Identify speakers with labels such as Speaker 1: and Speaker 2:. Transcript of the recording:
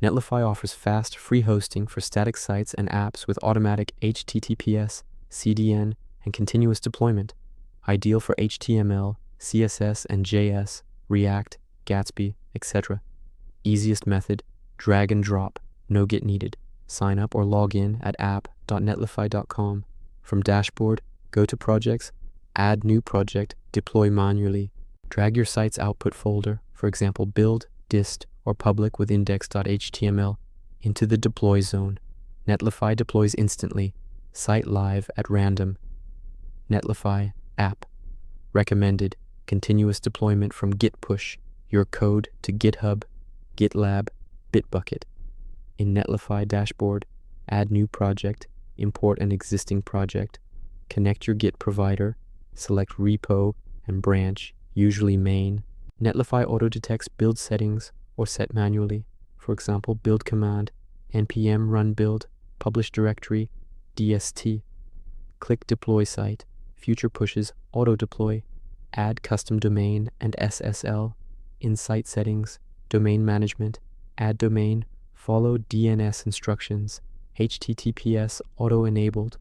Speaker 1: Netlify offers fast, free hosting for static sites and apps with automatic HTTPS, CDN, and continuous deployment, ideal for HTML, CSS, and JS, React, Gatsby, etc. Easiest method, drag and drop, no Git needed. Sign up or log in at app.netlify.com. From dashboard, go to projects, add new project, deploy manually. Drag your site's output folder, for example build, dist, or public with index.html, into the deploy zone. Netlify deploys instantly. Site live at random. Netlify app. Recommended continuous deployment from Git push your code to GitHub, GitLab, Bitbucket. In Netlify dashboard, add new project, import an existing project, connect your Git provider, select repo and branch, usually main. Netlify auto-detects build settings or set manually, for example build command, npm run build, publish directory, dst. Click deploy site, future pushes auto-deploy, add custom domain and SSL, in site settings, domain management, add domain, follow DNS instructions, HTTPS auto-enabled,